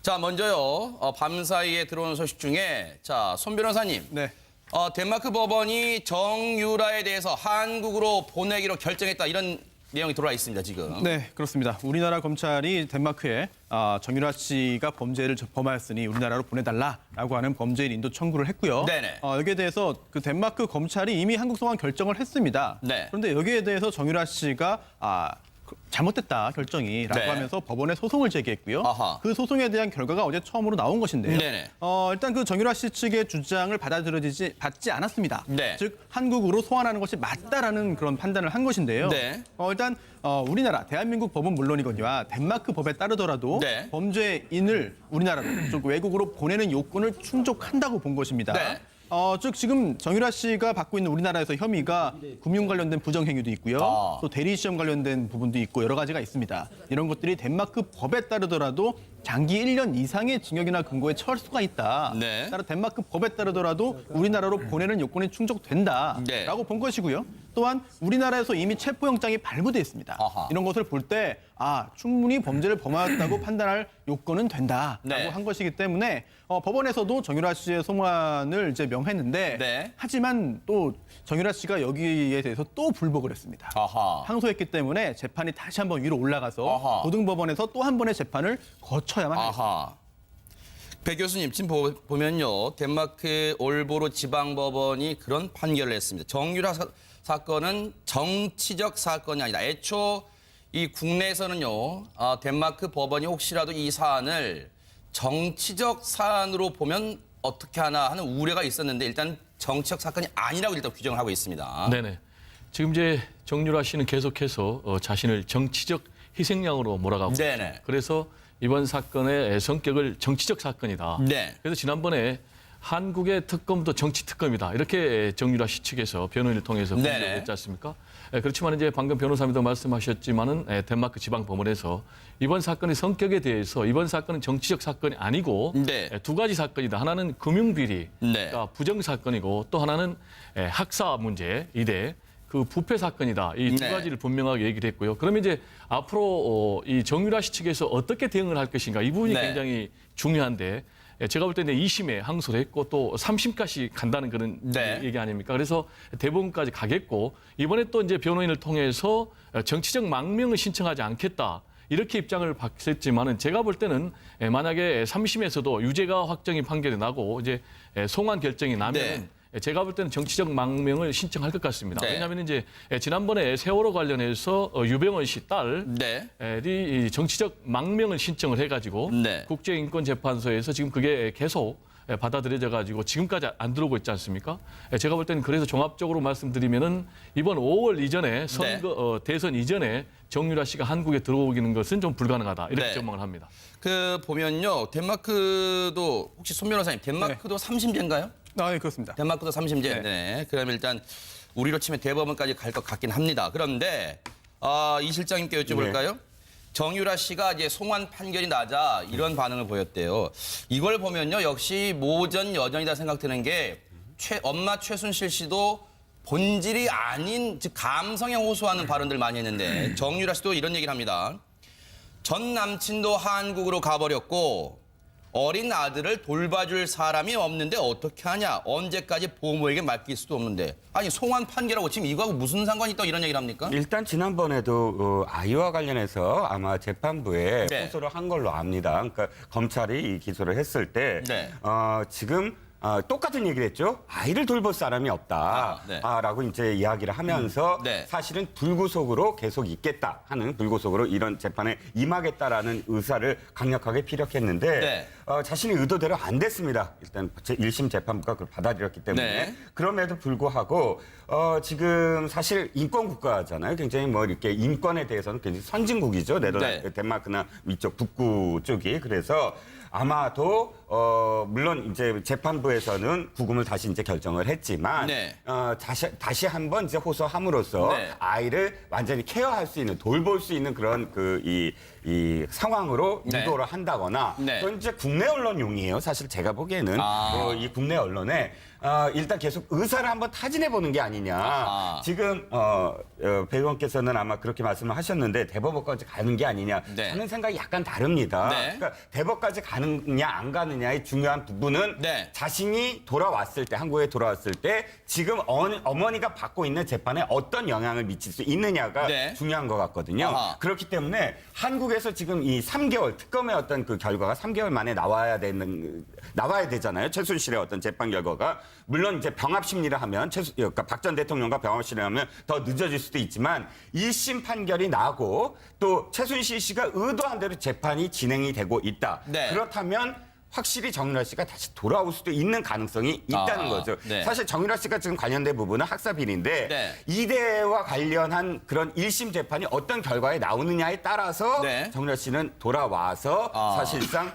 자, 먼저요. 밤사이에 들어오는 소식 중에 손 변호사님. 네. 덴마크 법원이 정유라에 대해서 한국으로 보내기로 결정했다. 이런 내용이 들어와 있습니다, 지금. 네, 그렇습니다. 우리나라 검찰이 덴마크에 정유라 씨가 범죄를 범하였으니 우리나라로 보내달라라고 하는 범죄인 인도 청구를 했고요. 네네. 여기에 대해서 그 덴마크 검찰이 이미 한국 송환 결정을 했습니다. 네. 그런데 여기에 대해서 정유라 씨가 잘못됐다 결정이라고 네. 하면서 법원에 소송을 제기했고요. 아하. 그 소송에 대한 결과가 어제 처음으로 나온 것인데요. 네네. 일단 그 정유라 씨 측의 주장을 받지 않았습니다. 네. 즉 한국으로 소환하는 것이 맞다라는 그런 판단을 한 것인데요. 네. 일단 우리나라 대한민국 법은 물론이거니와 덴마크 법에 따르더라도 네. 범죄인을 우리나라로 즉 외국으로 보내는 요건을 충족한다고 본 것입니다. 네. 즉 지금 정유라 씨가 받고 있는 우리나라에서 혐의가 금융 관련된 부정행위도 있고요. 또 대리 시험 관련된 부분도 있고 여러 가지가 있습니다. 이런 것들이 덴마크 법에 따르더라도 장기 1년 이상의 징역이나 금고에 처할 수가 있다. 네. 따라 덴마크 법에 따르더라도 우리나라로 보내는 요건이 충족된다라고 네. 본 것이고요. 또한 우리나라에서 이미 체포영장이 발부돼 있습니다. 아하. 이런 것을 볼 때 충분히 범죄를 범하였다고 판단할 요건은 된다라고 네. 한 것이기 때문에 법원에서도 정유라 씨의 송환을 이제 명했는데 네. 하지만 또 정유라 씨가 여기에 대해서 또 불복을 했습니다. 아하. 항소했기 때문에 재판이 다시 한번 위로 올라가서 아하. 고등법원에서 또 한 번의 재판을 거쳐야만 합니다. 아하. 배 교수님, 지금 보면요. 덴마크 올보로 지방법원이 그런 판결을 했습니다. 정유라 사건은 정치적 사건이 아니다. 애초 이 국내에서는요. 덴마크 법원이 혹시라도 이 사안을 정치적 사안으로 보면 어떻게 하나 하는 우려가 있었는데 일단 정치적 사건이 아니라고 일단 규정을 하고 있습니다. 네네. 지금 이제 정유라 씨는 계속해서 자신을 정치적 희생양으로 몰아가고 네네. 그래서 이번 사건의 성격을 정치적 사건이다. 네. 그래서 지난번에 한국의 특검도 정치 특검이다. 이렇게 정유라 씨 측에서 변호인을 통해서 네네. 공개를 했지 않습니까? 그렇지만 이제 방금 변호사님도 말씀하셨지만은 덴마크 지방법원에서 이번 사건의 성격에 대해서 이번 사건은 정치적 사건이 아니고 네. 두 가지 사건이다. 하나는 금융비리, 네. 그러니까 부정 사건이고 또 하나는 학사 문제 이대 그 부패 사건이다. 이 두 네. 가지를 분명하게 얘기를 했고요. 그러면 이제 앞으로 이 정유라 씨 측에서 어떻게 대응을 할 것인가 이 부분이 네. 굉장히 중요한데 제가 볼 때는 2심에 항소를 했고 또 3심까지 간다는 그런 네. 얘기 아닙니까? 그래서 대법원까지 가겠고 이번에 또 이제 변호인을 통해서 정치적 망명을 신청하지 않겠다. 이렇게 입장을 밝혔지만은 제가 볼 때는 만약에 3심에서도 유죄가 확정이 판결이 나고 이제 송환 결정이 나면은 제가 볼 때는 정치적 망명을 신청할 것 같습니다. 네. 왜냐하면 이제 지난번에 세월호 관련해서 유병헌 씨 딸이 네. 정치적 망명을 신청을 해가지고 네. 국제인권재판소에서 지금 그게 계속 받아들여져 가지고 지금까지 안 들어오고 있지 않습니까? 제가 볼 때는 그래서 종합적으로 말씀드리면은 이번 5월 이전에 선거 대선 이전에 정유라 씨가 한국에 들어오기는 것은 좀 불가능하다 이렇게 네. 전망을 합니다. 보면요. 덴마크도 혹시 손 변호사님, 덴마크도 3심제인가요? 네, 그렇습니다. 덴마크도 3심제. 네. 그러면 일단 우리로 치면 대법원까지 갈 것 같긴 합니다. 그런데 이 실장님께 여쭤볼까요? 정유라 씨가 이제 송환 판결이 나자 이런 반응을 보였대요. 이걸 보면요. 역시 모전 여전이다 생각드는 게 엄마 최순실 씨도 본질이 아닌 즉 감성에 호소하는 발언들 많이 했는데 정유라 씨도 이런 얘기를 합니다. 전 남친도 한국으로 가버렸고 어린 아들을 돌봐줄 사람이 없는데 어떻게 하냐. 언제까지 보모에게 맡길 수도 없는데. 아니 송환 판결하고 지금 이거하고 무슨 상관이 있다고 이런 얘기를 합니까? 일단 지난번에도 아이와 관련해서 아마 재판부에 네. 호소를 한 걸로 압니다. 그러니까 검찰이 이 기소를 했을 때 네. 지금 똑같은 얘기를 했죠. 아이를 돌볼 사람이 없다. 네. 라고 이제 이야기를 하면서 네. 사실은 불구속으로 계속 있겠다 하는 불구속으로 이런 재판에 임하겠다라는 의사를 강력하게 피력했는데 네. 자신의 의도대로 안 됐습니다. 일단 제1심 재판부가 그걸 받아들였기 때문에 네. 그럼에도 불구하고 지금 사실 인권 국가잖아요. 굉장히 뭐 이렇게 인권에 대해서는 굉장히 선진국이죠. 네덜란드, 네. 덴마크나 이쪽 북부 쪽이. 그래서 아마도 물론 이제 재판부에서는 구금을 다시 이제 결정을 했지만 네. 다시 한번 이제 호소함으로써 네. 아이를 완전히 케어할 수 있는 돌볼 수 있는 그런 이 이 상황으로 네. 유도를 한다거나 네. 또 이제 국내 언론용이에요. 사실 제가 보기에는 이 국내 언론에 일단 계속 의사를 한번 타진해 보는 게 아니냐. 아하. 지금 배 의원께서는 아마 그렇게 말씀을 하셨는데 대법원까지 가는 게 아니냐. 네. 저는 생각이 약간 다릅니다. 네. 그러니까 대법까지 가느냐 안 가느냐의 중요한 부분은 네. 자신이 돌아왔을 때 한국에 돌아왔을 때 지금 어머니가 받고 있는 재판에 어떤 영향을 미칠 수 있느냐가 네. 중요한 것 같거든요. 아하. 그렇기 때문에 한국에서 지금 이 3개월 특검의 어떤 그 결과가 3개월 만에 나와야 되잖아요. 최순실의 어떤 재판 결과가 물론 이제 병합 심리를 하면 그러니까 박 전 대통령과 병합 심리를 하면 더 늦어질 수도 있지만 1심 판결이 나고 또 최순실 씨가 의도한 대로 재판이 진행이 되고 있다. 네. 그렇다면 확실히 정유라 씨가 다시 돌아올 수도 있는 가능성이 있다는 거죠. 네. 사실 정유라 씨가 지금 관련된 부분은 학사 비리인데 네. 이대와 관련한 그런 1심 재판이 어떤 결과에 나오느냐에 따라서 네. 정유라 씨는 돌아와서 사실상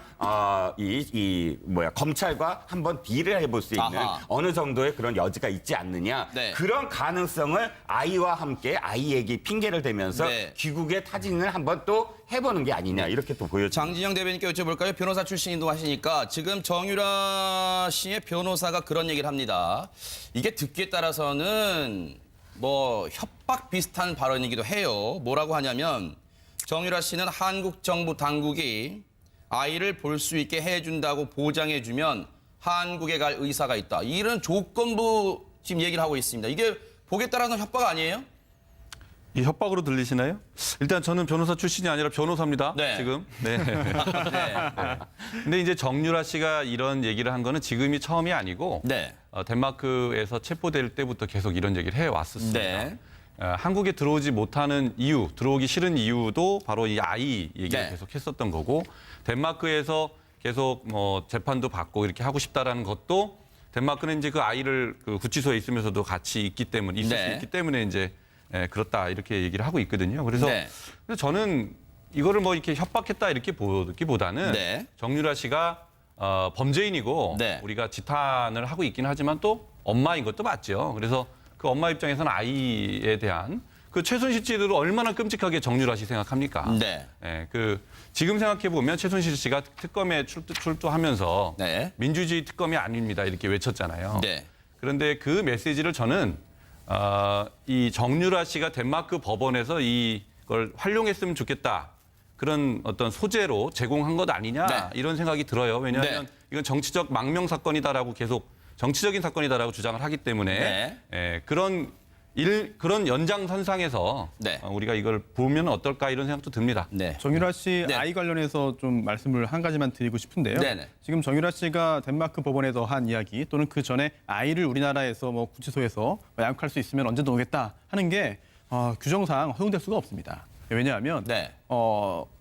검찰과 한번 딜을 해볼 수 있는 아하. 어느 정도의 그런 여지가 있지 않느냐. 네. 그런 가능성을 아이와 함께 아이에게 핑계를 대면서 네. 귀국의 타진을 한번 또 해보는 게 아니냐 이렇게 또 보여집니다. 장진영 대변인께 여쭤볼까요? 변호사 출신이기도 하시니까 지금 정유라 씨의 변호사가 그런 얘기를 합니다. 이게 듣기에 따라서는 뭐 협박 비슷한 발언이기도 해요. 뭐라고 하냐면 정유라 씨는 한국 정부 당국이 아이를 볼 수 있게 해준다고 보장해주면 한국에 갈 의사가 있다. 이런 조건부 지금 얘기를 하고 있습니다. 이게 보기에 따라서는 협박 아니에요? 이 협박으로 들리시나요? 일단 저는 변호사 출신이 아니라 변호사입니다. 네. 지금. 네. 네. 근데 이제 정유라 씨가 이런 얘기를 한 거는 지금이 처음이 아니고 네. 덴마크에서 체포될 때부터 계속 이런 얘기를 해 왔었습니다. 네. 한국에 들어오지 못하는 이유, 들어오기 싫은 이유도 바로 이 아이 얘기를 네. 계속 했었던 거고 덴마크에서 계속 뭐 재판도 받고 이렇게 하고 싶다라는 것도 덴마크는 이제 그 아이를 그 구치소에 있으면서도 같이 있기 때문에 있을 네. 수 있기 때문에 이제 그렇다 이렇게 얘기를 하고 있거든요. 그래서 네. 저는 이거를 뭐 이렇게 협박했다 이렇게 보기보다는 네. 정유라 씨가 범죄인이고 네. 우리가 지탄을 하고 있긴 하지만 또 엄마인 것도 맞죠. 그래서 그 엄마 입장에서는 아이에 대한 그 최순실 씨를 얼마나 끔찍하게 정유라 씨 생각합니까? 네. 그 지금 생각해 보면 최순실 씨가 특검에 출두하면서 네. 민주주의 특검이 아닙니다 이렇게 외쳤잖아요. 네. 그런데 그 메시지를 저는 이 정유라 씨가 덴마크 법원에서 이걸 활용했으면 좋겠다. 그런 어떤 소재로 제공한 것 아니냐 네. 이런 생각이 들어요. 왜냐하면 네. 이건 정치적 망명 사건이다라고 계속 정치적인 사건이다라고 주장을 하기 때문에 그런 연장선상에서 네. 우리가 이걸 보면 어떨까 이런 생각도 듭니다. 네. 정유라 씨 네. 아이 관련해서 좀 말씀을 한 가지만 드리고 싶은데요. 네네. 지금 정유라 씨가 덴마크 법원에서 한 이야기 또는 그 전에 아이를 우리나라에서 뭐 구치소에서 양육할 수 있으면 언제든 오겠다 하는 게 규정상 허용될 수가 없습니다. 왜냐하면 네.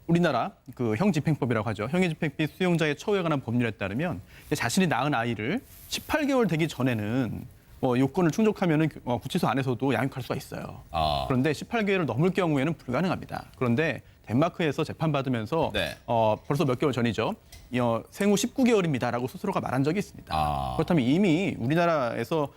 우리나라 그 형집행법이라고 하죠. 형의집행비 수용자의 처우에 관한 법률에 따르면 자신이 낳은 아이를 18개월 되기 전에는 요건을 충족하면은 구치소 안에서도 양육할 수가 있어요. 그런데 18개월을 넘을 경우에는 불가능합니다. 그런데 덴마크에서 재판받으면서 네. 벌써 몇 개월 전이죠. 생후 19개월입니다라고 스스로가 말한 적이 있습니다. 그렇다면 이미 우리나라에서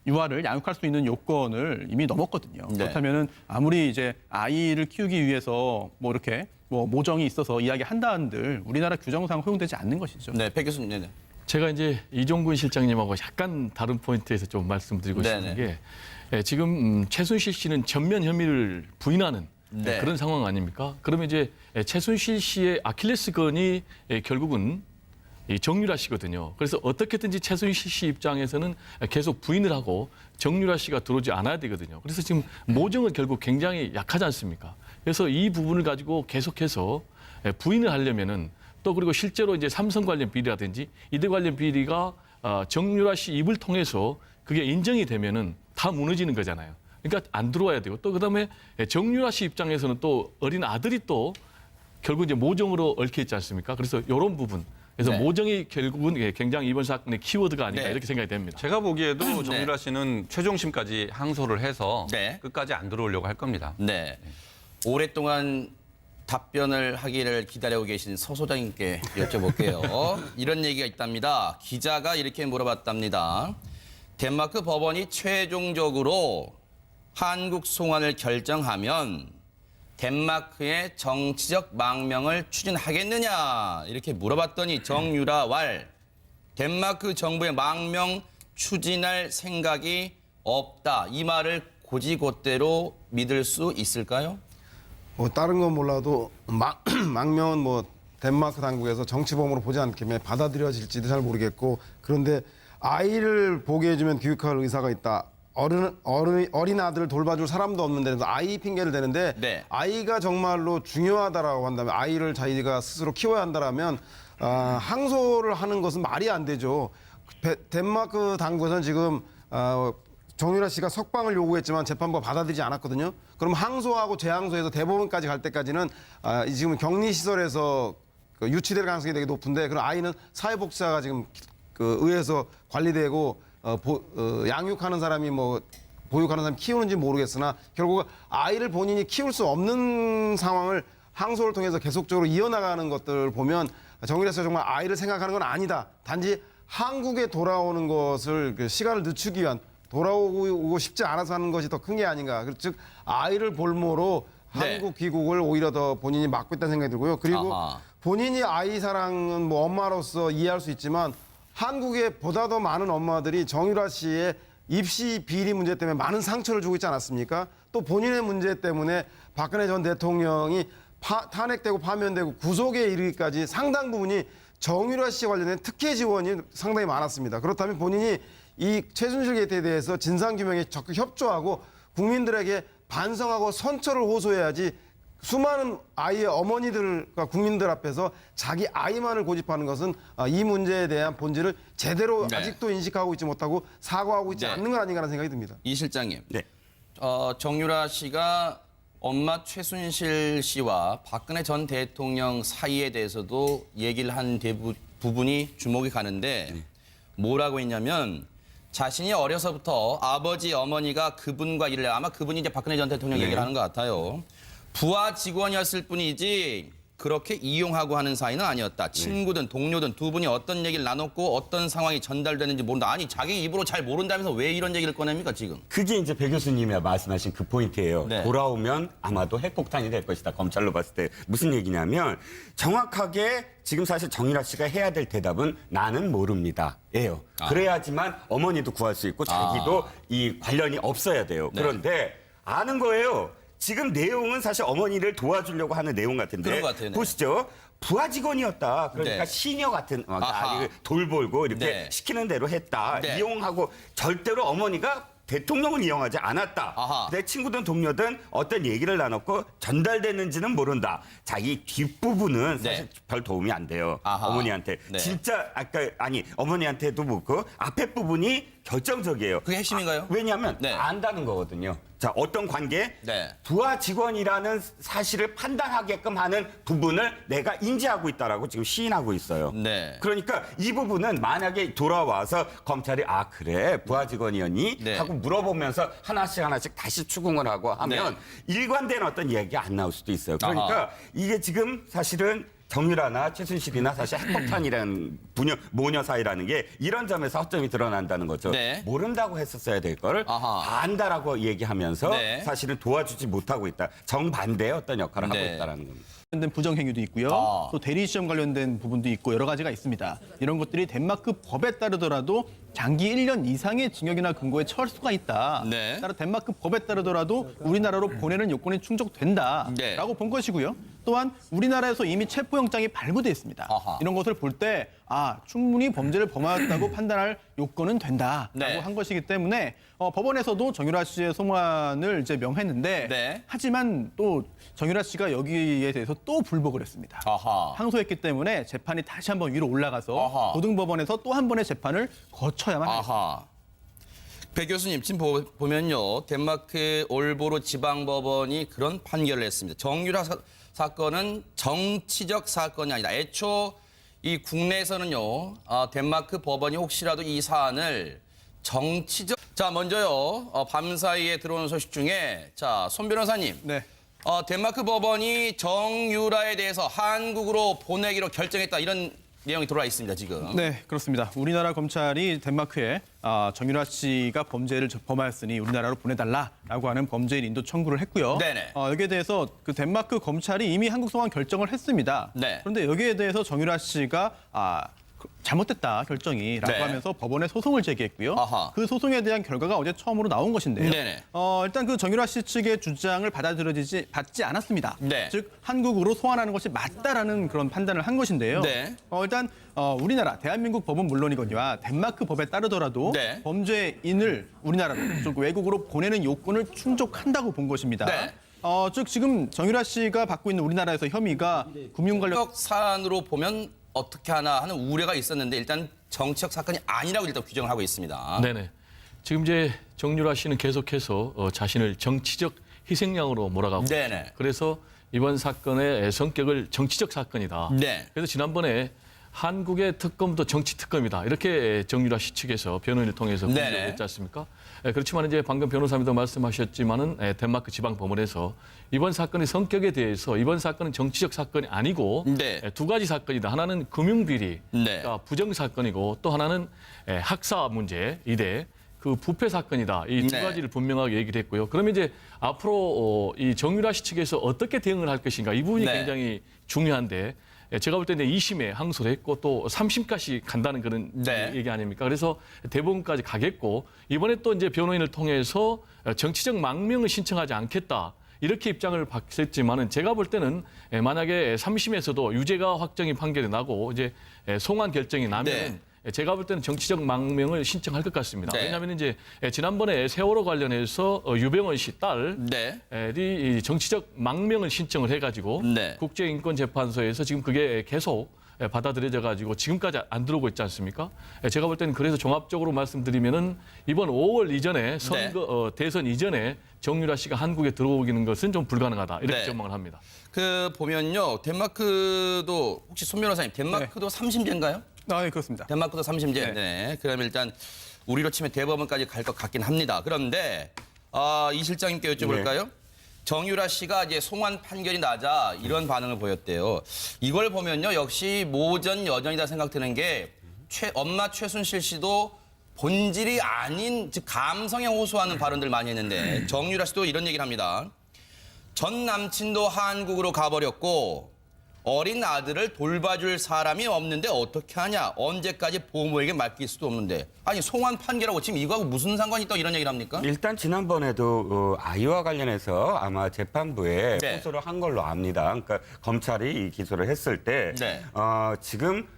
유아를 양육할 수 있는 요건을 이미 넘었거든요. 네. 그렇다면은 아무리 이제 아이를 키우기 위해서 뭐 이렇게 모정이 있어서 이야기한다 한들 우리나라 규정상 허용되지 않는 것이죠. 네, 백 교수님. 네네. 제가 이제 이종근 실장님하고 약간 다른 포인트에서 좀 말씀드리고 싶은 게 지금 최순실 씨는 전면 혐의를 부인하는 네. 그런 상황 아닙니까? 그러면 이제 최순실 씨의 아킬레스건이 결국은 이 정유라 씨거든요. 그래서 어떻게든지 최순실 씨 입장에서는 계속 부인을 하고 정유라 씨가 들어오지 않아야 되거든요. 그래서 지금 모정은 결국 굉장히 약하지 않습니까? 그래서 이 부분을 가지고 계속해서 부인을 하려면은 또 그리고 실제로 이제 삼성 관련 비리라든지 이들 관련 비리가 정유라 씨 입을 통해서 그게 인정이 되면은 다 무너지는 거잖아요. 그러니까 안 들어와야 되고 또 그다음에 정유라 씨 입장에서는 또 어린 아들이 또 결국 이제 모정으로 얽혀 있지 않습니까? 그래서 이런 부분. 그래서 네. 모정이 결국은 굉장히 이번 사건의 키워드가 아닌가 네. 이렇게 생각이 됩니다. 제가 보기에도 정유라 씨는 최종심까지 항소를 해서 네. 끝까지 안 들어오려고 할 겁니다. 네. 오랫동안 답변을 하기를 기다리고 계신 서 소장님께 여쭤볼게요. 이런 얘기가 있답니다. 기자가 이렇게 물어봤답니다. 덴마크 법원이 최종적으로 한국 송환을 결정하면 덴마크의 정치적 망명을 추진하겠느냐 이렇게 물어봤더니 정유라 왈 덴마크 정부의 망명 추진할 생각이 없다. 이 말을 곧이곧대로 믿을 수 있을까요? 뭐 다른 건 몰라도 망명은 뭐 덴마크 당국에서 정치범으로 보지 않기 때문에 받아들여질지도 잘 모르겠고, 그런데 아이를 보게 해주면 교육할 의사가 있다. 어린 아들을 돌봐줄 사람도 없는데 아이 핑계를 대는데 네. 아이가 정말로 중요하다라고 한다면, 아이를 자기가 스스로 키워야 한다라면 항소를 하는 것은 말이 안 되죠. 덴마크 당국에서는 지금 정유라 씨가 석방을 요구했지만 재판부가 받아들이지 않았거든요. 그럼 항소하고 재항소해서 대법원까지 갈 때까지는 지금 격리시설에서 유치될 가능성이 되게 높은데, 그럼 아이는 사회복지사가 지금 의회에서 관리되고 양육하는 사람이 뭐 보육하는 사람이 키우는지 모르겠으나 결국 아이를 본인이 키울 수 없는 상황을 항소를 통해서 계속적으로 이어나가는 것들을 보면 정유라 씨가 정말 아이를 생각하는 건 아니다. 단지 한국에 돌아오는 것을 시간을 늦추기 위한, 돌아오고 싶지 않아서 하는 것이 더 큰 게 아닌가. 즉 아이를 볼모로 네. 한국 귀국을 오히려 더 본인이 막고 있다는 생각이 들고요. 그리고 아하. 본인이 아이 사랑은 뭐 엄마로서 이해할 수 있지만 한국에 보다 더 많은 엄마들이 정유라 씨의 입시 비리 문제 때문에 많은 상처를 주고 있지 않았습니까? 또 본인의 문제 때문에 박근혜 전 대통령이 탄핵되고 파면되고 구속에 이르기까지 상당 부분이 정유라 씨 관련된 특혜 지원이 상당히 많았습니다. 그렇다면 본인이 이 최순실 게이트에 대해서 진상규명에 적극 협조하고 국민들에게 반성하고 선처를 호소해야지, 수많은 아이의 어머니들과 국민들 앞에서 자기 아이만을 고집하는 것은 이 문제에 대한 본질을 제대로 네. 아직도 인식하고 있지 못하고 사과하고 있지 네. 않는 건 아닌가라는 생각이 듭니다. 이 실장님. 네. 정유라 씨가 엄마 최순실 씨와 박근혜 전 대통령 사이에 대해서도 얘기를 한 부분이 주목이 가는데 뭐라고 했냐면 자신이 어려서부터 아버지, 어머니가 그분과 일을 아마 그분이 이제 박근혜 전 대통령 얘기를 하는 것 같아요. 부하 직원이었을 뿐이지 그렇게 이용하고 하는 사이는 아니었다. 친구든 동료든 두 분이 어떤 얘기를 나눴고 어떤 상황이 전달되는지 모른다. 아니 자기 입으로 잘 모른다면서 왜 이런 얘기를 꺼냅니까 지금? 그게 이제 배 교수님이 말씀하신 그 포인트예요. 네. 돌아오면 아마도 핵폭탄이 될 것이다. 검찰로 봤을 때 무슨 얘기냐면 정확하게 지금 사실 정유라 씨가 해야 될 대답은 나는 모릅니다. 예요. 그래야지만 어머니도 구할 수 있고 자기도 이 관련이 없어야 돼요. 네. 그런데 아는 거예요. 지금 내용은 사실 어머니를 도와주려고 하는 내용 같은데 그런 것 같아요. 네. 보시죠. 부하 직원이었다. 그러니까 네. 시녀 같은 아하. 아이를 돌보고 이렇게 네. 시키는 대로 했다. 네. 이용하고 절대로 어머니가 대통령은 이용하지 않았다. 아하. 내 친구든 동료든 어떤 얘기를 나눴고 전달됐는지는 모른다. 자기 뒷부분은 사실 네. 별 도움이 안 돼요. 아하. 어머니한테. 네. 진짜 어머니한테도 묻고 앞에 부분이 결정적이에요. 그게 핵심인가요? 왜냐하면 네. 안다는 거거든요. 자, 어떤 관계? 네. 부하 직원이라는 사실을 판단하게끔 하는 부분을 내가 인지하고 있다라고 지금 시인하고 있어요. 네. 그러니까 이 부분은 만약에 돌아와서 검찰이 아 그래 부하 직원이었니? 네. 하고 물어보면서 하나씩 다시 추궁을 하고 하면 일관된 어떤 이야기가 안 나올 수도 있어요. 그러니까 아하. 이게 지금 사실은 정유라나 최순실이나 사실 핵폭탄이라는 모녀 사이라는 게 이런 점에서 허점이 드러난다는 거죠. 네. 모른다고 했었어야 될 거를 아하. 다 안다라고 얘기하면서 네. 사실은 도와주지 못하고 있다. 정반대의 어떤 역할을 네. 하고 있다는 겁니다. 관련된 부정행위도 있고요. 또 대리시험 관련된 부분도 있고 여러 가지가 있습니다. 이런 것들이 덴마크 법에 따르더라도 장기 1년 이상의 징역이나 금고에 처할 수가 있다. 네. 따라 덴마크 법에 따르더라도 우리나라로 보내는 요건이 충족된다라고 네. 본 것이고요. 또한 우리나라에서 이미 체포영장이 발부돼 있습니다. 아하. 이런 것을 볼 때 충분히 범죄를 범하였다고 판단할 요건은 된다라고 네. 한 것이기 때문에 법원에서도 정유라 씨의 송환을 이제 명했는데 네. 하지만 또 정유라 씨가 여기에 대해서 또 불복을 했습니다. 아하. 항소했기 때문에 재판이 다시 한번 위로 올라가서 아하. 고등법원에서 또 한 번의 재판을 거쳐야만 합니다. 아하. 배 교수님 지금 보면요. 덴마크 올보로 지방법원이 그런 판결을 했습니다. 정유라 사건은 정치적 사건이 아니다. 애초 이 국내에서는요. 덴마크 법원이 혹시라도 이 사안을 정치적 자 먼저요. 밤사이에 들어오는 소식 중에 손 변호사님. 네. 덴마크 법원이 정유라에 대해서 한국으로 보내기로 결정했다. 이런 내용이 들어와 있습니다, 지금. 네, 그렇습니다. 우리나라 검찰이 덴마크에 정유라 씨가 범죄를 범하였으니 우리나라로 보내달라라고 하는 범죄인 인도 청구를 했고요. 네네. 여기에 대해서 그 덴마크 검찰이 이미 한국 송환 결정을 했습니다. 네. 그런데 여기에 대해서 정유라 씨가 잘못됐다 결정이라고 네. 하면서 법원에 소송을 제기했고요. 아하. 그 소송에 대한 결과가 어제 처음으로 나온 것인데요. 네네. 일단 그 정유라 씨 측의 주장을 받지 않았습니다. 네. 즉 한국으로 소환하는 것이 맞다라는 그런 판단을 한 것인데요. 네. 일단 우리나라 대한민국 법은 물론이거니와 덴마크 법에 따르더라도 네. 범죄인을 우리나라로 즉 외국으로 보내는 요건을 충족한다고 본 것입니다. 네. 즉 지금 정유라 씨가 받고 있는 우리나라에서 혐의가 금융 관련 정치적 사안으로 보면 어떻게 하나 하는 우려가 있었는데 일단 정치적 사건이 아니라고 일단 규정을 하고 있습니다. 네네. 지금 이제 정유라 씨는 계속해서 자신을 정치적 희생양으로 몰아가고 네네. 그래서 이번 사건의 성격을 정치적 사건이다. 네. 그래서 지난번에 한국의 특검도 정치 특검이다. 이렇게 정유라 씨 측에서 변호인을 통해서 네네. 공격을 했지 않습니까? 그렇지만 이제 방금 변호사님도 말씀하셨지만은 덴마크 지방 법원에서 이번 사건의 성격에 대해서 이번 사건은 정치적 사건이 아니고 네. 두 가지 사건이다. 하나는 금융비리, 네. 그러니까 부정 사건이고 또 하나는 학사 문제 이대 그 부패 사건이다. 이 두 네. 가지를 분명하게 얘기를 했고요. 그러면 이제 앞으로 이 정유라 씨 측에서 어떻게 대응을 할 것인가 이 부분이 네. 굉장히 중요한데 제가 볼 때는 2심에 항소를 했고 또 3심까지 간다는 그런 네. 얘기 아닙니까? 그래서 대법원까지 가겠고 이번에 또 이제 변호인을 통해서 정치적 망명을 신청하지 않겠다. 이렇게 입장을 밝혔지만은 제가 볼 때는 만약에 3심에서도 유죄가 확정이 판결이 나고 이제 송환 결정이 나면 제가 볼 때는 정치적 망명을 신청할 것 같습니다. 네. 왜냐하면 이제 지난번에 세월호 관련해서 유병원 씨 딸이 네. 정치적 망명을 신청을 해가지고 네. 국제인권재판소에서 지금 그게 계속 받아들여져 가지고 지금까지 안 들어오고 있지 않습니까? 제가 볼 때는 그래서 종합적으로 말씀드리면은 이번 5월 이전에 선거 대선 이전에 정유라 씨가 한국에 들어오기는 것은 좀 불가능하다 이렇게 네. 전망을 합니다. 그 보면요. 덴마크도 혹시 손 변호사님 덴마크도 3심제인가요? 네, 그렇습니다. 덴마크도 3심제. 네. 그럼 일단 우리로 치면 대법원까지 갈 것 같긴 합니다. 그런데 이 실장님께 여쭤볼까요? 정유라 씨가 이제 송환 판결이 나자 이런 반응을 보였대요. 이걸 보면요. 역시 모전 여전이다 생각드는 게 엄마 최순실 씨도 본질이 아닌 즉 감성에 호소하는 발언들 많이 했는데 정유라 씨도 이런 얘기를 합니다. 전 남친도 한국으로 가버렸고 어린 아들을 돌봐줄 사람이 없는데 어떻게 하냐. 언제까지 부모에게 맡길 수도 없는데. 아니 송환 판결하고 지금 이거하고 무슨 상관이 있다고 이런 얘기를 합니까? 일단 지난번에도 아이와 관련해서 아마 재판부에 네. 호소를 한 걸로 압니다. 그러니까 검찰이 이 기소를 했을 때 네. 지금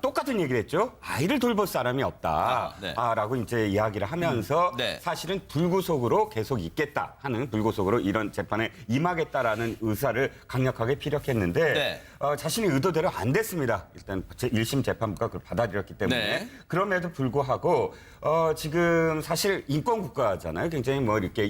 똑같은 얘기를 했죠. 아이를 돌볼 사람이 없다. 네. 라고 이제 이야기를 하면서 네. 사실은 불구속으로 계속 있겠다 하는 불구속으로 이런 재판에 임하겠다라는 의사를 강력하게 피력했는데 네. 자신의 의도대로 안 됐습니다. 일단 제1심 재판부가 그걸 받아들였기 때문에 네. 그럼에도 불구하고 지금 사실 인권국가잖아요. 굉장히 뭐 이렇게